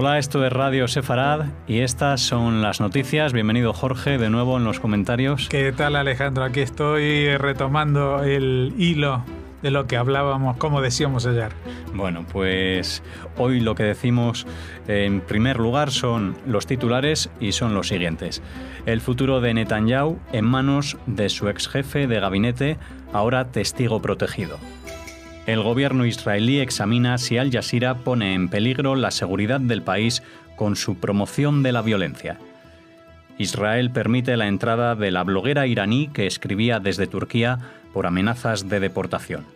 Hola, esto es Radio Sefarad y estas son las noticias. Bienvenido, Jorge, de nuevo en los comentarios. ¿Qué tal, Alejandro? Aquí estoy retomando el hilo de lo que hablábamos, como decíamos ayer. Bueno, pues hoy lo que decimos en primer lugar son los titulares y son los siguientes. El futuro de Netanyahu en manos de su ex jefe de gabinete, ahora testigo protegido. El gobierno israelí examina si Al Jazeera pone en peligro la seguridad del país con su promoción de la violencia. Israel permite la entrada de la bloguera iraní que escribía desde Turquía por amenazas de deportación.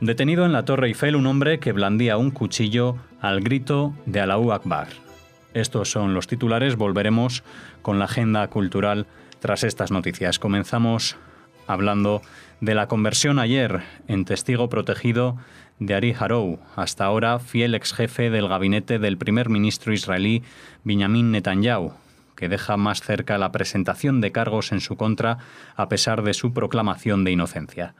Detenido en la Torre Eiffel un hombre que blandía un cuchillo al grito de Allahu Akbar. Estos son los titulares. Volveremos con la agenda cultural tras estas noticias. Comenzamos hablando de la conversión ayer en testigo protegido de Ari Harou, hasta ahora fiel ex jefe del gabinete del primer ministro israelí Benjamin Netanyahu, que deja más cerca la presentación de cargos en su contra a pesar de su proclamación de inocencia.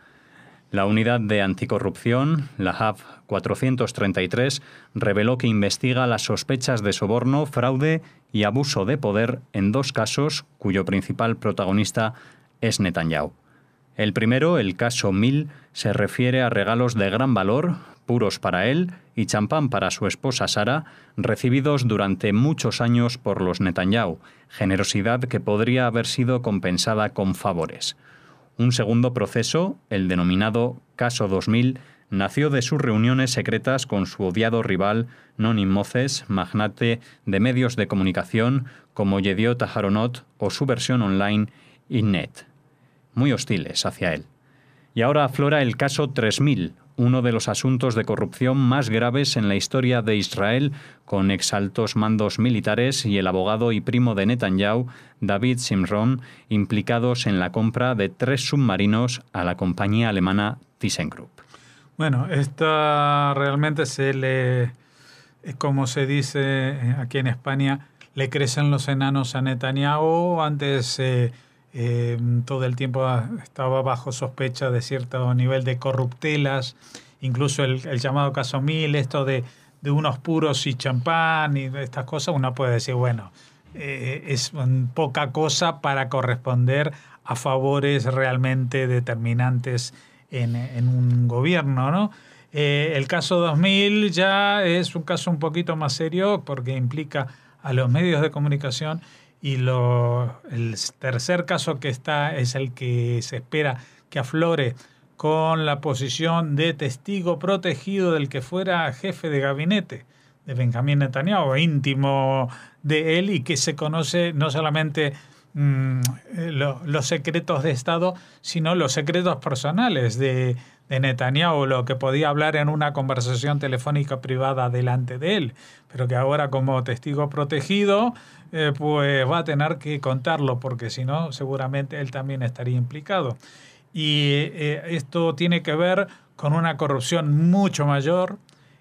La unidad de anticorrupción, la HAV 433, reveló que investiga las sospechas de soborno, fraude y abuso de poder en dos casos cuyo principal protagonista es Netanyahu. El primero, el caso 1000, se refiere a regalos de gran valor, puros para él y champán para su esposa Sara, recibidos durante muchos años por los Netanyahu, generosidad que podría haber sido compensada con favores. Un segundo proceso, el denominado Caso 2000, nació de sus reuniones secretas con su odiado rival Noam Moses, magnate de medios de comunicación como Yediot Aharonot o su versión online Ynet, muy hostiles hacia él. Y ahora aflora el caso 3000, uno de los asuntos de corrupción más graves en la historia de Israel, con exaltos mandos militares y el abogado y primo de Netanyahu, David Simron, implicados en la compra de 3 submarinos a la compañía alemana ThyssenKrupp. Bueno, esta realmente como se dice aquí en España, le crecen los enanos a Netanyahu. Antes todo el tiempo estaba bajo sospecha de cierto nivel de corruptelas, incluso el llamado caso 1000, esto de unos puros y champán y estas cosas. Uno puede decir, bueno, es poca cosa para corresponder a favores realmente determinantes en un gobierno, ¿no? El caso 2000 ya es un caso un poquito más serio porque implica a los medios de comunicación. Y el tercer caso que está es el que se espera que aflore con la posición de testigo protegido del que fuera jefe de gabinete de Benjamin Netanyahu, íntimo de él, y que se conoce no solamente los secretos de Estado, sino los secretos personales de Netanyahu, lo que podía hablar en una conversación telefónica privada delante de él, pero que ahora como testigo protegido pues va a tener que contarlo, porque si no seguramente él también estaría implicado. Y esto tiene que ver con una corrupción mucho mayor.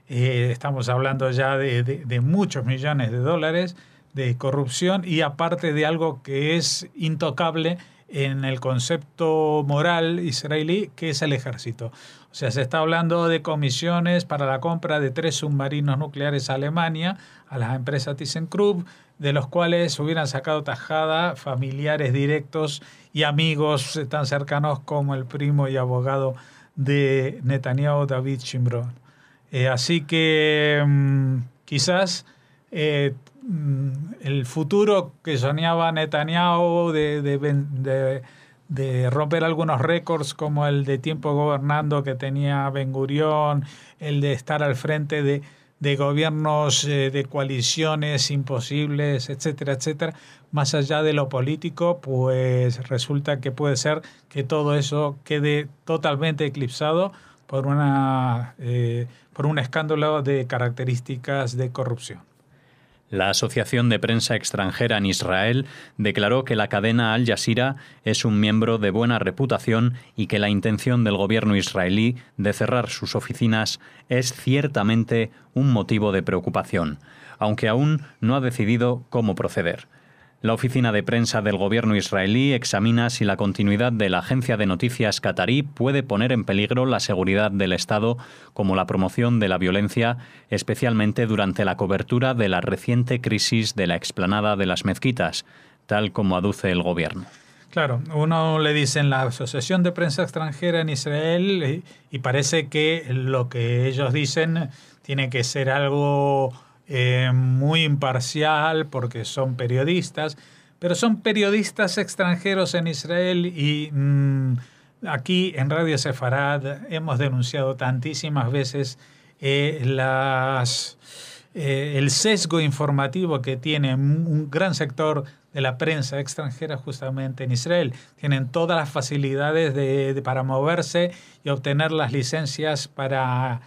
Estamos hablando ya de muchos millones de dólares de corrupción, y aparte de algo que es intocable en el concepto moral israelí, que es el ejército. O sea, se está hablando de comisiones para la compra de 3 submarinos nucleares a Alemania, a las empresas ThyssenKrupp, de los cuales hubieran sacado tajada familiares directos y amigos tan cercanos como el primo y abogado de Netanyahu, David Simron. Así que quizás el futuro que soñaba Netanyahu de romper algunos récords, como el de tiempo gobernando que tenía Ben-Gurión, el de estar al frente de gobiernos de coaliciones imposibles, etcétera, etcétera, más allá de lo político, pues resulta que puede ser que todo eso quede totalmente eclipsado por un escándalo de características de corrupción. La Asociación de Prensa Extranjera en Israel declaró que la cadena Al Jazeera es un miembro de buena reputación y que la intención del gobierno israelí de cerrar sus oficinas es ciertamente un motivo de preocupación, aunque aún no ha decidido cómo proceder. La oficina de prensa del gobierno israelí examina si la continuidad de la agencia de noticias catarí puede poner en peligro la seguridad del Estado, como la promoción de la violencia, especialmente durante la cobertura de la reciente crisis de la explanada de las mezquitas, tal como aduce el gobierno. Claro, uno le dice en la Asociación de Prensa Extranjera en Israel y parece que lo que ellos dicen tiene que ser algo muy imparcial porque son periodistas, pero son periodistas extranjeros en Israel y aquí en Radio Sefarad hemos denunciado tantísimas veces el sesgo informativo que tiene un gran sector de la prensa extranjera justamente en Israel. Tienen todas las facilidades para moverse y obtener las licencias para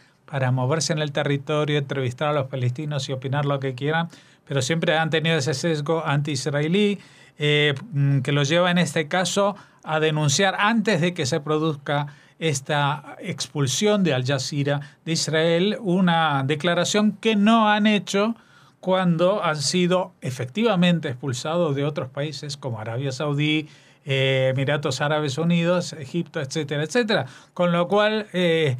moverse en el territorio, entrevistar a los palestinos y opinar lo que quieran, pero siempre han tenido ese sesgo anti-israelí que los lleva en este caso a denunciar antes de que se produzca esta expulsión de Al Jazeera de Israel, una declaración que no han hecho cuando han sido efectivamente expulsados de otros países como Arabia Saudí, Emiratos Árabes Unidos, Egipto, etcétera, etcétera. Con lo cual el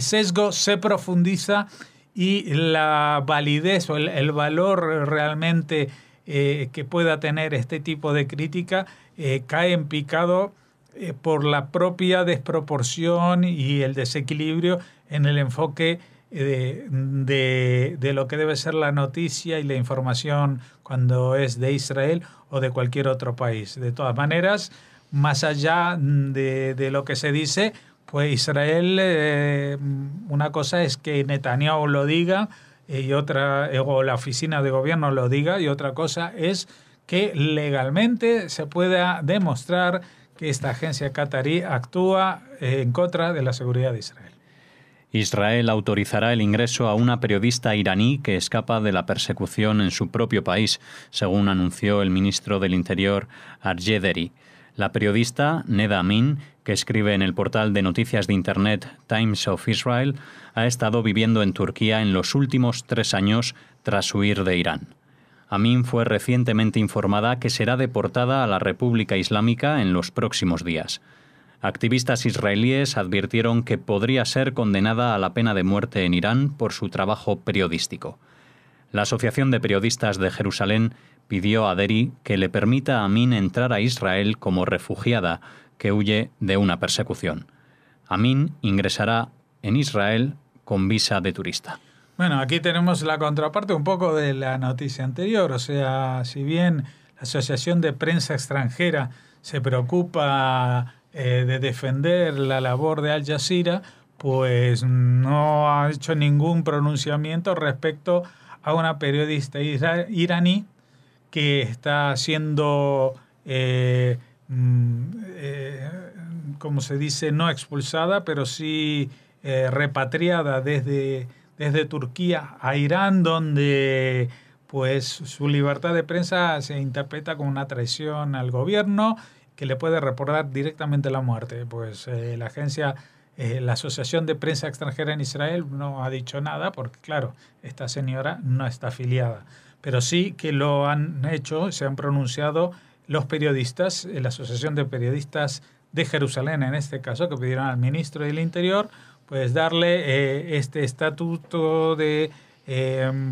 sesgo se profundiza y la validez o el valor realmente que pueda tener este tipo de crítica cae en picado por la propia desproporción y el desequilibrio en el enfoque de lo que debe ser la noticia y la información cuando es de Israel o de cualquier otro país. De todas maneras, más allá de lo que se dice, pues Israel, una cosa es que Netanyahu lo diga y otra, o la oficina de gobierno lo diga, y otra cosa es que legalmente se pueda demostrar que esta agencia catarí actúa en contra de la seguridad de Israel. Israel autorizará el ingreso a una periodista iraní que escapa de la persecución en su propio país, según anunció el ministro del Interior Arjederi. La periodista Neda Amin, que escribe en el portal de noticias de Internet Times of Israel, ha estado viviendo en Turquía en los últimos 3 años tras huir de Irán. Amin fue recientemente informada que será deportada a la República Islámica en los próximos días. Activistas israelíes advirtieron que podría ser condenada a la pena de muerte en Irán por su trabajo periodístico. La Asociación de Periodistas de Jerusalén pidió a Deri que le permita a Amin entrar a Israel como refugiada que huye de una persecución. Amin ingresará en Israel con visa de turista. Bueno, aquí tenemos la contraparte un poco de la noticia anterior. O sea, si bien la Asociación de Prensa Extranjera se preocupa de defender la labor de Al Jazeera, pues no ha hecho ningún pronunciamiento respecto a una periodista iraní que está siendo, como se dice, no expulsada, pero sí repatriada desde Turquía a Irán, donde pues su libertad de prensa se interpreta como una traición al gobierno que le puede reportar directamente la muerte. Pues la Asociación de Prensa Extranjera en Israel no ha dicho nada porque, claro, esta señora no está afiliada. Pero sí que lo han hecho, se han pronunciado los periodistas, la Asociación de Periodistas de Jerusalén, en este caso, que pidieron al ministro del Interior pues darle este estatuto de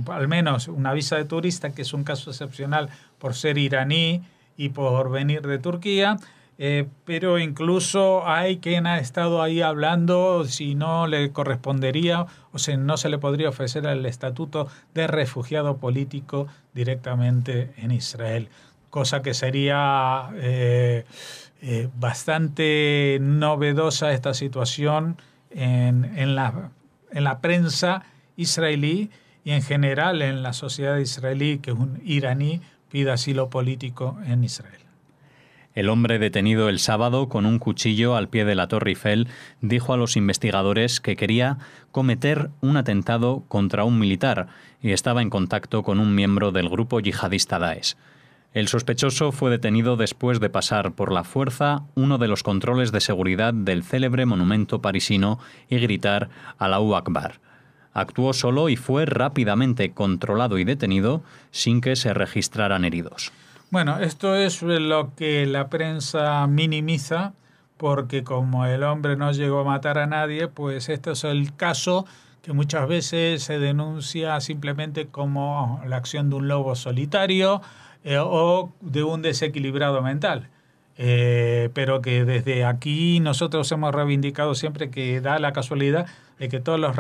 al menos una visa de turista, que es un caso excepcional por ser iraní y por venir de Turquía, pero incluso hay quien ha estado ahí hablando si no le correspondería o si no se le podría ofrecer el estatuto de refugiado político directamente en Israel, cosa que sería bastante novedosa esta situación en la prensa israelí y en general en la sociedad israelí, que un iraní pida asilo político en Israel. El hombre detenido el sábado con un cuchillo al pie de la Torre Eiffel dijo a los investigadores que quería cometer un atentado contra un militar y estaba en contacto con un miembro del grupo yihadista Daesh. El sospechoso fue detenido después de pasar por la fuerza uno de los controles de seguridad del célebre monumento parisino y gritar Allahu Akbar. Actuó solo y fue rápidamente controlado y detenido sin que se registraran heridos. Bueno, esto es lo que la prensa minimiza, porque como el hombre no llegó a matar a nadie, pues este es el caso que muchas veces se denuncia simplemente como la acción de un lobo solitario o de un desequilibrado mental. Pero que desde aquí nosotros hemos reivindicado siempre que da la casualidad de que todos los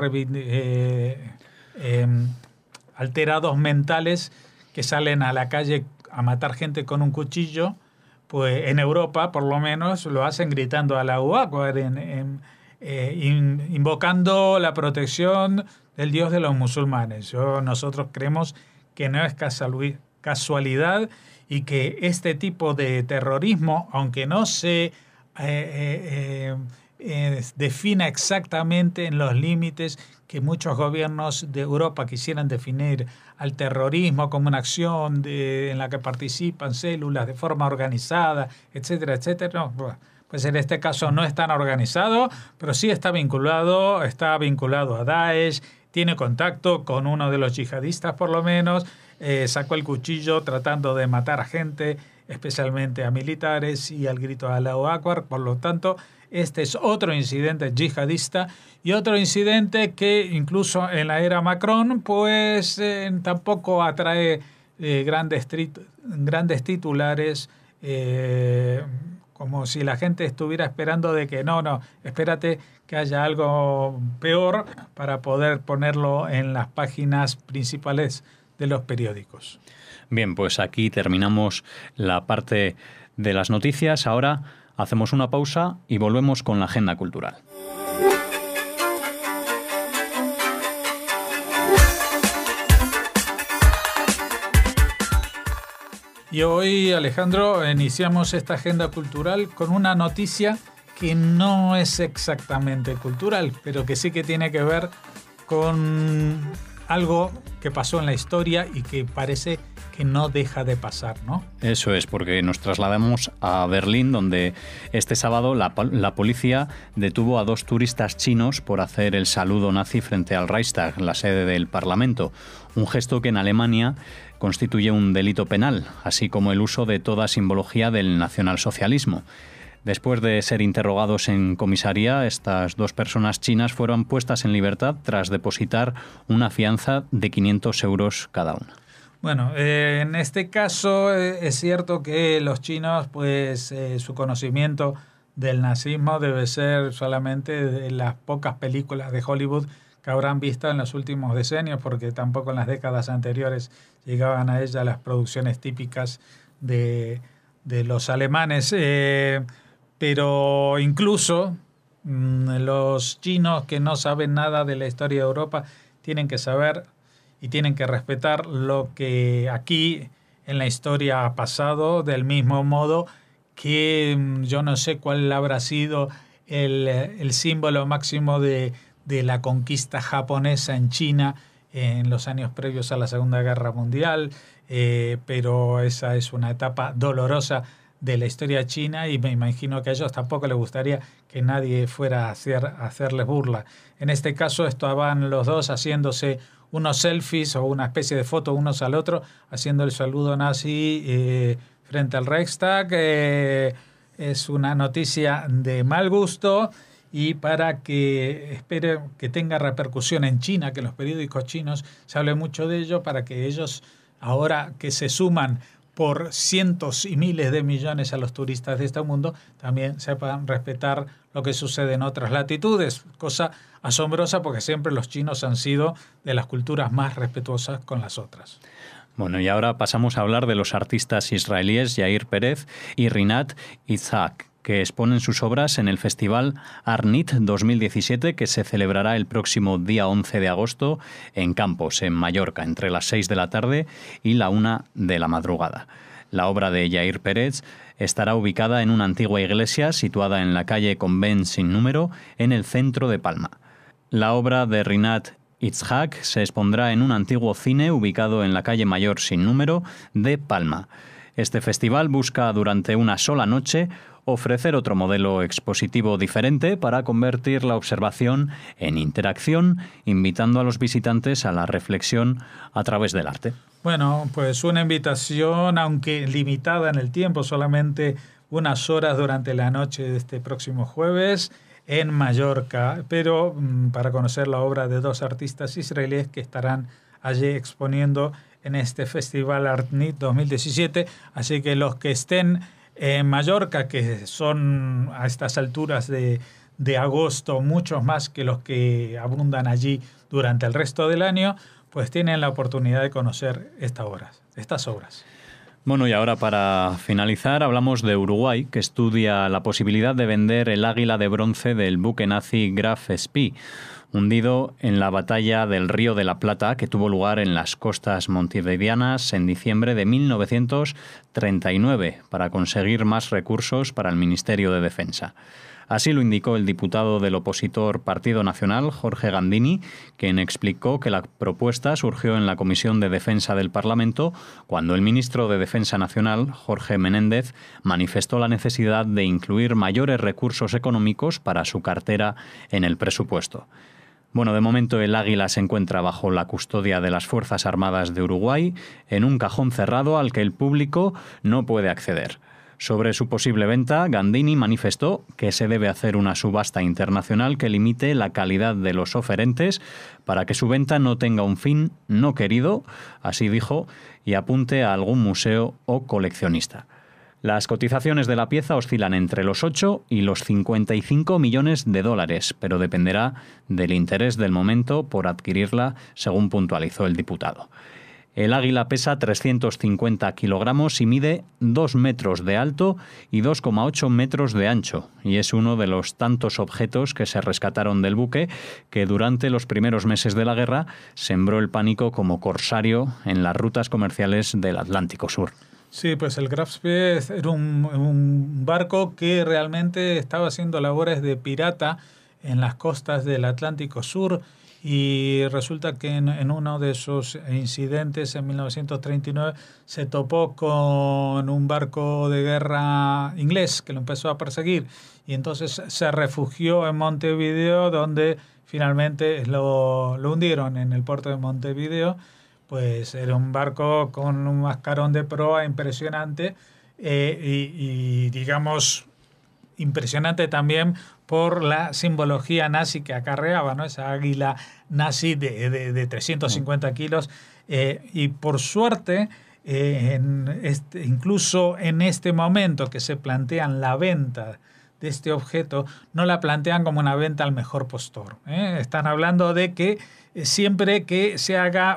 alterados mentales que salen a la calle a matar gente con un cuchillo, pues en Europa por lo menos lo hacen gritando Allahu Akbar, invocando la protección del Dios de los musulmanes. Nosotros creemos que no es casualidad y que este tipo de terrorismo, aunque no se defina exactamente en los límites que muchos gobiernos de Europa quisieran definir al terrorismo como una acción en la que participan células de forma organizada, etcétera, etcétera. No, pues en este caso no es tan organizado, pero sí está vinculado a Daesh, tiene contacto con uno de los yihadistas por lo menos, sacó el cuchillo tratando de matar a gente, especialmente a militares, y al grito de Allahu Akbar. Por lo tanto, este es otro incidente yihadista y otro incidente que incluso en la era Macron pues tampoco atrae grandes titulares, como si la gente estuviera esperando de que no, espérate que haya algo peor para poder ponerlo en las páginas principales de los periódicos. Bien, pues aquí terminamos la parte de las noticias. Ahora hacemos una pausa y volvemos con la agenda cultural. Y hoy, Alejandro, iniciamos esta agenda cultural con una noticia que no es exactamente cultural, pero que sí que tiene que ver con algo que pasó en la historia y que parece que no deja de pasar, ¿no? Eso es, porque nos trasladamos a Berlín, donde este sábado la policía detuvo a 2 turistas chinos por hacer el saludo nazi frente al Reichstag, la sede del Parlamento, un gesto que en Alemania constituye un delito penal, así como el uso de toda simbología del nacionalsocialismo. Después de ser interrogados en comisaría, estas 2 personas chinas fueron puestas en libertad tras depositar una fianza de 500 euros cada una. Bueno, en este caso es cierto que los chinos, pues su conocimiento del nazismo debe ser solamente de las pocas películas de Hollywood que habrán visto en los últimos decenios, porque tampoco en las décadas anteriores llegaban a ella las producciones típicas de los alemanes. Pero incluso los chinos que no saben nada de la historia de Europa tienen que saber y tienen que respetar lo que aquí en la historia ha pasado, del mismo modo que yo no sé cuál habrá sido el símbolo máximo de la conquista japonesa en China en los años previos a la Segunda Guerra Mundial, pero esa es una etapa dolorosa de la historia china y me imagino que a ellos tampoco les gustaría que nadie fuera a hacerles burla. En este caso estaban los dos haciéndose unos selfies o una especie de foto unos al otro, haciendo el saludo nazi frente al Reichstag. Es una noticia de mal gusto y para que espere que tenga repercusión en China, que los periódicos chinos se hable mucho de ello, para que ellos, ahora que se suman por cientos y miles de millones a los turistas de este mundo, también sepan respetar lo que sucede en otras latitudes. Cosa asombrosa, porque siempre los chinos han sido de las culturas más respetuosas con las otras. Bueno, y ahora pasamos a hablar de los artistas israelíes Yair Pérez y Rinat Itzhak, que exponen sus obras en el Festival Arnit 2017, que se celebrará el próximo día 11 de agosto en Campos, en Mallorca, entre las 6 de la tarde y la 1 de la madrugada. La obra de Yair Pérez estará ubicada en una antigua iglesia situada en la calle Convent sin número, en el centro de Palma. La obra de Rinat Itzhak se expondrá en un antiguo cine ubicado en la calle Mayor sin número de Palma. Este festival busca durante una sola noche ofrecer otro modelo expositivo diferente para convertir la observación en interacción, invitando a los visitantes a la reflexión a través del arte. Bueno, pues una invitación, aunque limitada en el tiempo, solamente unas horas durante la noche de este próximo jueves en Mallorca, pero para conocer la obra de 2 artistas israelíes que estarán allí exponiendo en este Festival ArtNit 2017. Así que los que estén en Mallorca, que son a estas alturas de agosto muchos más que los que abundan allí durante el resto del año, pues tienen la oportunidad de conocer estas obras. Bueno, y ahora para finalizar hablamos de Uruguay, que estudia la posibilidad de vender el águila de bronce del buque nazi Graf Spee, hundido en la batalla del Río de la Plata, que tuvo lugar en las costas montevideanas en diciembre de 1939, para conseguir más recursos para el Ministerio de Defensa. Así lo indicó el diputado del opositor Partido Nacional, Jorge Gandini, quien explicó que la propuesta surgió en la Comisión de Defensa del Parlamento cuando el ministro de Defensa Nacional, Jorge Menéndez, manifestó la necesidad de incluir mayores recursos económicos para su cartera en el presupuesto. Bueno, de momento el águila se encuentra bajo la custodia de las Fuerzas Armadas de Uruguay en un cajón cerrado al que el público no puede acceder. Sobre su posible venta, Gandini manifestó que se debe hacer una subasta internacional que limite la calidad de los oferentes para que su venta no tenga un fin no querido, así dijo, y apunte a algún museo o coleccionista. Las cotizaciones de la pieza oscilan entre los 8 y los 55 millones de dólares, pero dependerá del interés del momento por adquirirla, según puntualizó el diputado. El águila pesa 350 kilogramos y mide 2 metros de alto y 2,8 metros de ancho, y es uno de los tantos objetos que se rescataron del buque que durante los primeros meses de la guerra sembró el pánico como corsario en las rutas comerciales del Atlántico Sur. Sí, pues el Graf Spee era un barco que realmente estaba haciendo labores de pirata en las costas del Atlántico Sur, y resulta que en uno de esos incidentes en 1939 se topó con un barco de guerra inglés que lo empezó a perseguir, y entonces se refugió en Montevideo, donde finalmente lo hundieron en el puerto de Montevideo. Pues era un barco con un mascarón de proa impresionante, y digamos impresionante también por la simbología nazi que acarreaba, ¿no? Esa águila nazi de 350 kilos. Y por suerte, incluso en este momento que se plantean la venta de este objeto, no la plantean como una venta al mejor postor. Están hablando de que siempre que se haga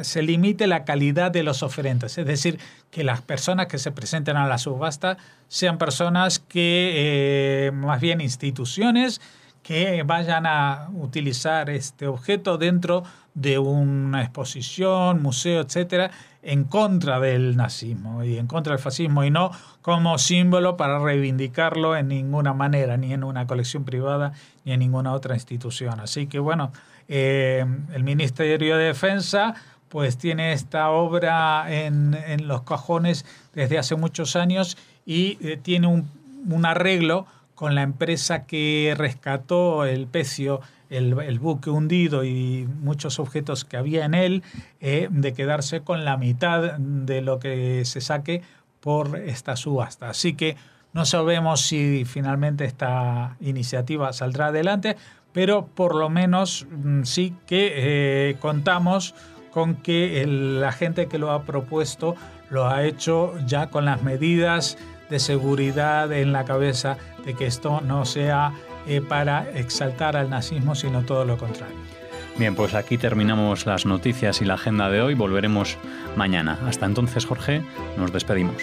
se limite la calidad de los oferentes, es decir, que las personas que se presenten a la subasta sean personas que, más bien instituciones, que vayan a utilizar este objeto dentro de una exposición, museo, etcétera, en contra del nazismo y en contra del fascismo, y no como símbolo para reivindicarlo en ninguna manera, ni en una colección privada, ni en ninguna otra institución. Así que bueno, el Ministerio de Defensa pues tiene esta obra en los cajones desde hace muchos años, y tiene un arreglo con la empresa que rescató el Pecio, el buque hundido y muchos objetos que había en él, de quedarse con la mitad de lo que se saque por esta subasta. Así que no sabemos si finalmente esta iniciativa saldrá adelante, pero por lo menos sí que contamos con que la gente que lo ha propuesto lo ha hecho ya con las medidas de seguridad en la cabeza, de que esto no sea para exaltar al nazismo, sino todo lo contrario. Bien, pues aquí terminamos las noticias y la agenda de hoy. Volveremos mañana. Hasta entonces, Jorge, nos despedimos.